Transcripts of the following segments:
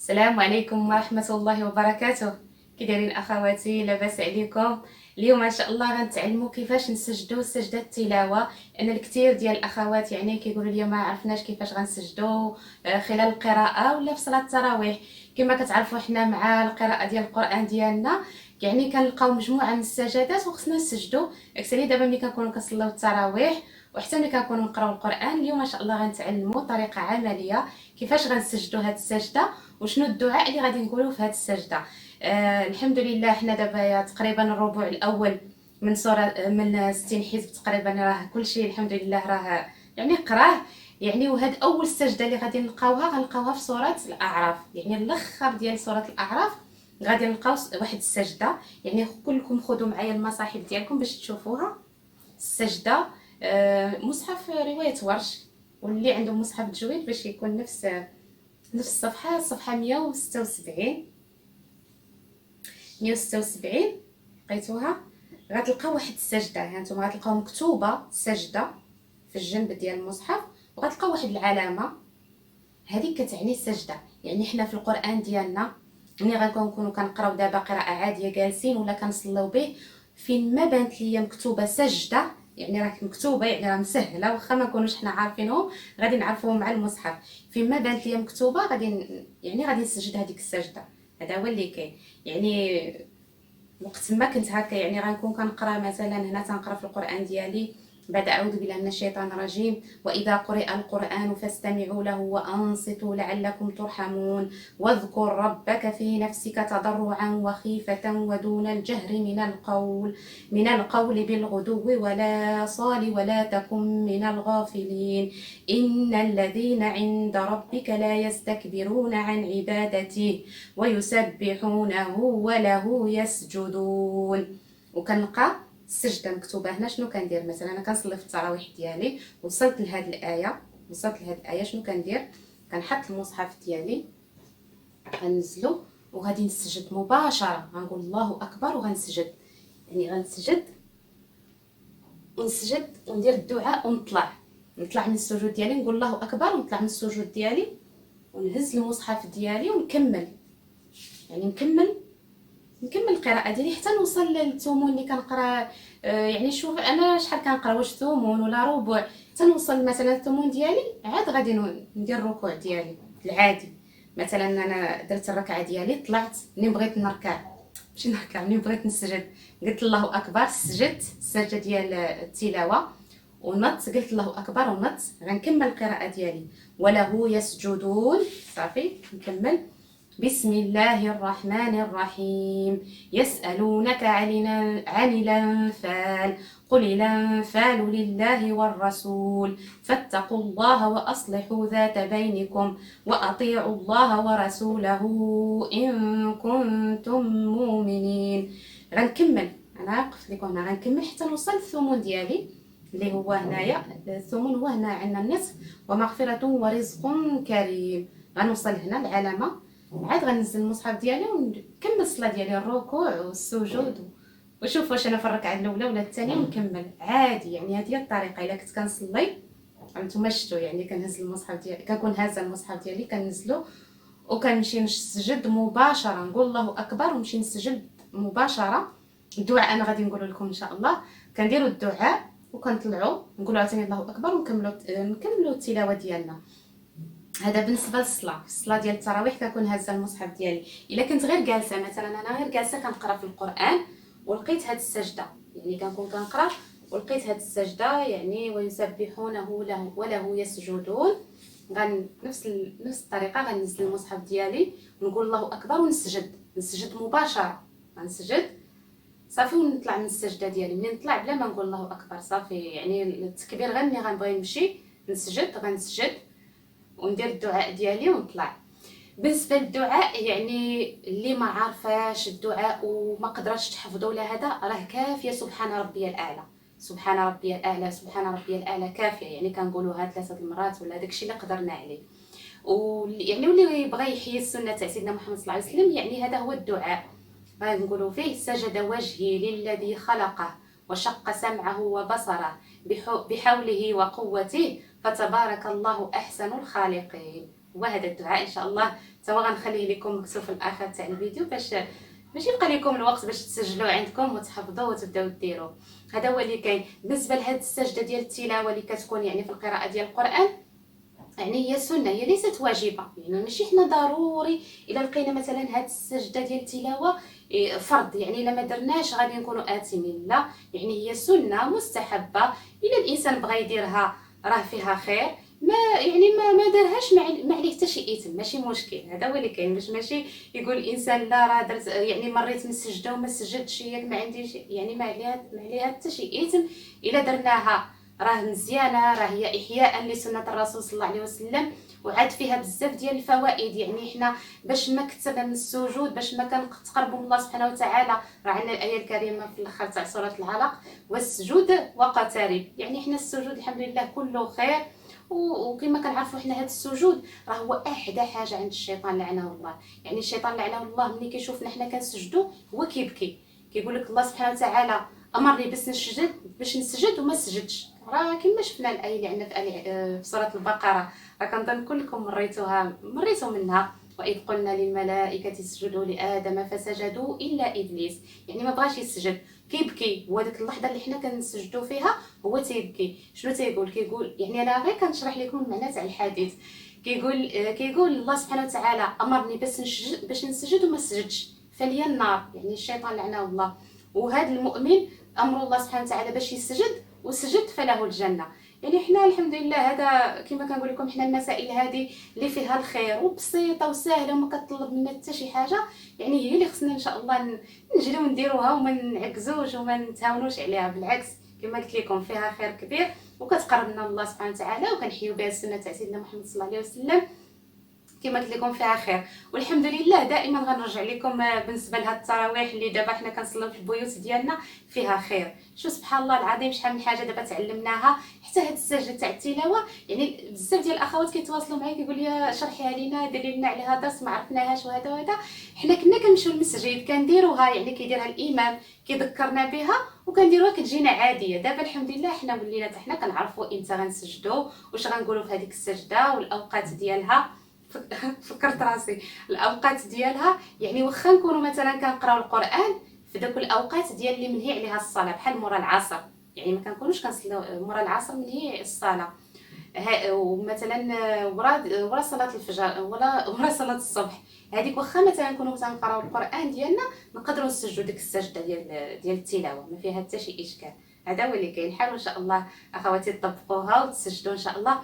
السلام عليكم ورحمة الله وبركاته. كي دايرين اخواتي؟ لاباس عليكم؟ اليوم ان شاء الله غنتعلموا كيفاش نسجدوا سجدة التلاوة. ان الكثير ديال الاخوات يعني كيقولوا لي ما عرفناش كيفاش غنسجدوا خلال القراءة ولا في صلاة التراويح. كما كتعرفوا حنا مع القراءة ديال القرآن ديالنا يعني كنلقاو مجموعة من السجدات وخصنا نسجدوا. اكسلي دابا ملي كنكونوا كنصليو التراويح وحتى ملي كنكونوا نقراو القرآن، اليوم ان شاء الله غنتعلموا طريقة عملية كيفاش غنسجدوا هاد السجدة وشنو الدعاء اللي غادي نقولوا في هذه السجده. الحمد لله حنا دابا تقريبا الربع الاول من سوره من 60 حزب تقريبا، راه كلشي الحمد لله راه يعني قراه. يعني وهاد اول سجده اللي غادي غنلقاوها في سوره الاعراف، يعني الاخر ديال سوره الاعراف غادي نلقاو واحد السجده. يعني كلكم خذوا معايا المصاحف ديالكم باش تشوفوها السجده. مصحف روايه ورش، واللي عنده مصحف تجويد باش يكون نفس الصفحة، الصفحة 176. 176 لقيتوها؟ غتلقاو واحد السجدة، يعني نتوما غتلقاو مكتوبة سجدة في الجنب ديال المصحف، وغتلقاو واحد العلامة هذه كتعني السجدة. يعني حنا في القرآن ديالنا ملي غنكونوا كنقراو دابا قراءة عادية جالسين ولا كنصليو به، فين ما بانت ليا مكتوبة سجدة يعني راه مكتوبه، يعني راه مسهله، واخا ما نكونوش حنا عارفينهم غادي نعرفوهم مع المصحف. فين ما بانت ليا مكتوبه يعني غادي نسجد هذيك السجده. هذا هو اللي كاين. يعني وقت ما كنت هكا يعني غنكون كنقرا مثلا هنا تنقرا في القران ديالي بعد اعوذ بالله من الشيطان الرجيم واذا قرئ القران فاستمعوا له وانصتوا لعلكم ترحمون واذكر ربك في نفسك تضرعا وخيفه ودون الجهر من القول بالغدو ولا صال ولا تكن من الغافلين ان الذين عند ربك لا يستكبرون عن عبادته ويسبحونه وله يسجدون. وكنلقى السجده مكتوبه هنا. شنو كندير؟ مثلا انا كنصلي في التراويح ديالي وصلت لهاد الايه، شنو كندير؟ كنحط المصحف ديالي غنزلو وغادي نسجد مباشره، غنقول الله اكبر وغنسجد. يعني غنسجد وندير الدعاء نطلع من السجود ديالي، نقول الله اكبر ونطلع من السجود ديالي ونهز المصحف ديالي ونكمل. يعني نكمل القراءه ديالي حتى نوصل للثمن اللي كنقرا. يعني شوف انا شحال كنقرا، واش ثمن ولا ربع، حتى نوصل مثلا الثمن ديالي عاد غادي ندير الركوع ديالي العادي. مثلا انا درت الركعه ديالي، طلعت ملي بغيت نركع ماشي نركع، ملي بغيت نسجد قلت الله اكبر، سجدت السجده ديال التلاوه ونط، قلت الله اكبر ونط، غنكمل القراءه ديالي وله يسجدون. صافي نكمل. بسم الله الرحمن الرحيم يسألونك عن الأنفال قل الأنفال لله والرسول فاتقوا الله وأصلحوا ذات بينكم وأطيعوا الله ورسوله إن كنتم مؤمنين. غنكمل، انا وقفت لكم هنا، غنكمل حتى نوصل الثمن ديالي اللي هو هنايا. الثمن هو هنا عندنا النصف ومغفرة ورزق كريم. غنوصل هنا العلامة، عاد غنزل المصحف ديالي ونكمل الصلاه ديالي، الركوع والسجود. وشوف واش انا في الركعه الاولى ولا الثانيه ونكمل عادي. يعني هذه هي الطريقه. الا كنت كنصلي نتوما شفتوا يعني كنهز المصحف ديالي، كنكون هازه المصحف ديالي كنزلو وكنمشي نسجد مباشره، نقول الله اكبر ونمشي نسجد مباشره. الدعاء انا غادي نقول لكم ان شاء الله. كنديروا الدعاء وكنطلعوا نقولوا عاوتاني الله اكبر ونكملوا التلاوه ديالنا. هذا بالنسبه للصلاه. في الصلاه ديال التراويح كنكون هازه المصحف ديالي. الا كنت غير جالسه مثلا، انا غير جالسه كنقرا في القران ولقيت هذه السجده، يعني كنكون كنقرا ولقيت هذه السجده يعني ويسبحونه له وله يسجدون، نفس الطريقه غنزل المصحف ديالي ونقول الله اكبر ونسجد مباشره. غنسجد صافي ونطلع من السجده ديالي. ملي نطلع بلا ما نقول الله اكبر صافي، يعني التكبير غير ملي غنبغي نمشي غنسجد وندير الدعاء ديالي ونطلع. بالنسبه للدعاء يعني اللي ما عارفاش الدعاء وما قدرتش تحفظه ولا هذا، راه كافيه سبحان ربي الاعلى، سبحان ربي الاعلى، سبحان ربي الاعلى، كافيه. يعني كنقولوها 3 المرات ولا داكشي اللي قدرنا عليه. ويعني واللي بغى يحيي السنه تاع سيدنا محمد صلى الله عليه وسلم، يعني هذا هو الدعاء. غنقولوا فيه سجد وجهي للذي خلقه وشق سمعه وبصره بحوله وقوته فتبارك الله احسن الخالقين. وهذا الدعاء ان شاء الله توا غنخليه لكم مكتوب في الاخر تاع الفيديو باش يبقى لكم الوقت باش تسجلوا عندكم وتحفظوا وتبداو ديروا. هذا هو اللي كاين بالنسبه لهاد السجده ديال التلاوه اللي كتكون يعني في القراءه ديال القران. يعني هي سنه، هي ليست واجبه، يعني ماشي حنا ضروري الا لقينا مثلا هاد السجده ديال التلاوه فرض، يعني الا ما درناش غادي نكونوا اثمين، لا، يعني هي سنه مستحبه. الا الانسان بغى يديرها راه فيها خير، ما يعني ما دارهاش ما عليه حتى شي اثم، ماشي مشكل. هذا هو اللي كاين، باش ماشي يقول الانسان لا راه درت يعني مريت من السجده وما سجدتش ياك ما عنديش، يعني ما عليها حتى شي اثم الا درناها، راه مزيانه، راه هي احياء لسنه الرسول صلى الله عليه وسلم، وعاد فيها بزاف ديال الفوائد. يعني حنا باش ما كثرنا من السجود، باش ما كنتقربوا من الله سبحانه وتعالى، راه عندنا الايه الكريمه في الاخر تاع سوره العلق، والسجود وقترب. يعني حنا السجود الحمد لله كله خير، وكما كنعرفوا حنا هذا السجود راه هو احدى حاجه عند الشيطان لعنه الله. يعني الشيطان لعنه الله ملي كيشوفنا حنا كنسجدوا هو كيبكي، كيقول لك الله سبحانه وتعالى امرني باش نسجد وما سجدتش. راه كما شفنا الايه اللي عندنا في سوره البقره، راه كنظن كلكم مريتوا منها. واذ قلنا للملائكه اسجدوا لادم فسجدوا الا ابليس، يعني ما بغاش يسجد، كيبكي. وهذيك اللحظه اللي حنا كنسجدوا فيها هو تيبكي. شنو كيقول يعني انا غير كنشرح لكم المعنى تاع الحديث. كيقول الله سبحانه وتعالى امرني باش نسجد وما سجدش فلي النار، يعني الشيطان لعنه الله. وهذا المؤمن امر الله سبحانه وتعالى باش يسجد وسجد فله الجنه. يعني حنا الحمد لله هذا كما كنقول لكم، حنا المسائل هذه اللي فيها الخير وبسيطه وسهله وما كتطلب منا حتى شي حاجه، يعني هي اللي خصنا ان شاء الله نجريو نديروها وما نعكزوش وما نتهاونوش عليها. بالعكس كما قلت لكم فيها خير كبير وكتقربنا الله سبحانه وتعالى، وكنحيو بها السنه تاع سيدنا محمد صلى الله عليه وسلم. كما قلت لكم فيها خير، والحمد لله دائما غنرجع لكم بالنسبه لهاد التراويح اللي دابا حنا كنصليو في البيوت ديالنا فيها خير. شو سبحان الله العظيم شحال من حاجه دابا تعلمناها. حتى هاد السجده تاع التلاوه، يعني بزاف ديال الاخوات كيتواصلوا معايا كيقول لي شرحيها لينا، ديري لنا عليها درس، ما عرفناهاش وهذا وهذا. حنا كنا كنمشيو للمسجد كنديروها، يعني كيديرها الامام كيذكرنا بها وكنديروها كتجينا عاديه. دابا الحمد لله حنا ولينا حتى حنا كنعرفوا امتى غنسجدوا واش غنقولوا في هذيك السجده والاوقات ديالها. فكرت راسي الاوقات ديالها، يعني واخا نكونوا مثلا كنقراو القران في داك الاوقات ديال اللي منهي عليها الصلاه، بحال مورا العصر، يعني ما كنكونوش كنصليو مورا العصر منهي الصلاه، ومثلا ورا صلاه الفجر ورا صلاه الصبح، هذيك واخا مثلا نكونوا كنقراو القران ديالنا نقدروا نسجدوا ديك السجده ديال التلاوه، ما فيها حتى شي اشكال. هذا هو اللي كاين. حاولوا ان شاء الله اخواتي تطبقوها وتسجدوا ان شاء الله.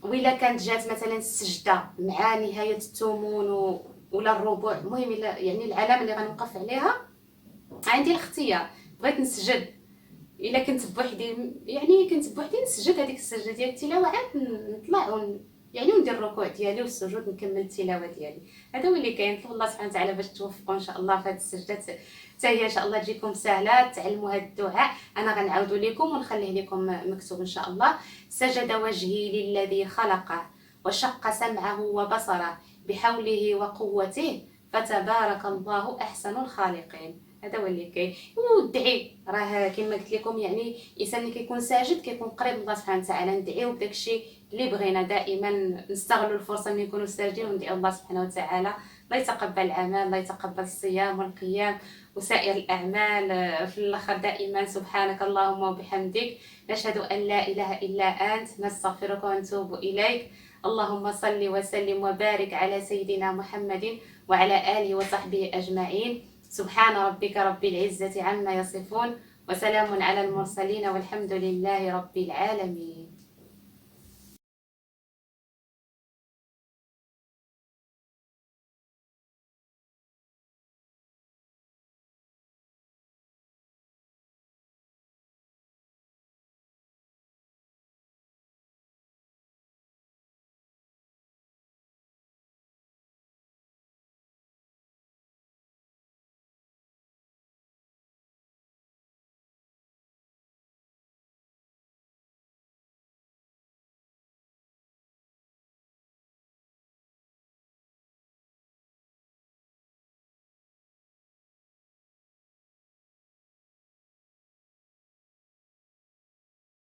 وإلا كانت جات مثلا السجده مع نهايه الثمن ولا الربع، المهم يعني العلامه اللي غنوقف عليها عندي الاختيار، بغيت نسجد الا كنت بوحدي، يعني كنت بوحدي نسجد هذيك السجده ديال التلاوه، عاد نطلع يعني وندير الركوع ديالي والسجود نكمل التلاوه ديالي. هذا هو اللي كاين. نطلب الله سبحانه وتعالى باش توفقوا ان شاء الله في هذه السجده، حتى هي ان شاء الله تجيكم سهله، تعلموا هذا الدعاء. انا غنعاودو لكم ونخليه لكم مكتوب ان شاء الله. سجد وجهي للذي خلقه وشق سمعه وبصره بحوله وقوته فتبارك الله احسن الخالقين. هذا هو اللي كاين. ودعي، راه كما قلت لكم، يعني الانسان اللي كيكون ساجد كيكون قريب من الله سبحانه وتعالى. ندعيو بداك الشيء اللي بغينا، دائما نستغلوا الفرصه ملي نكونوا ساجدين وندعيو الله سبحانه وتعالى. الله يتقبل العمل، الله يتقبل الصيام والقيام وسائر الاعمال. في الاخر دائما سبحانك اللهم وبحمدك، نشهد ان لا اله الا انت، نستغفرك ونتوب اليك. اللهم صل وسلم وبارك على سيدنا محمد وعلى اله وصحبه اجمعين. سبحان ربك رب العزة عما يصفون، وسلام على المرسلين، والحمد لله رب العالمين.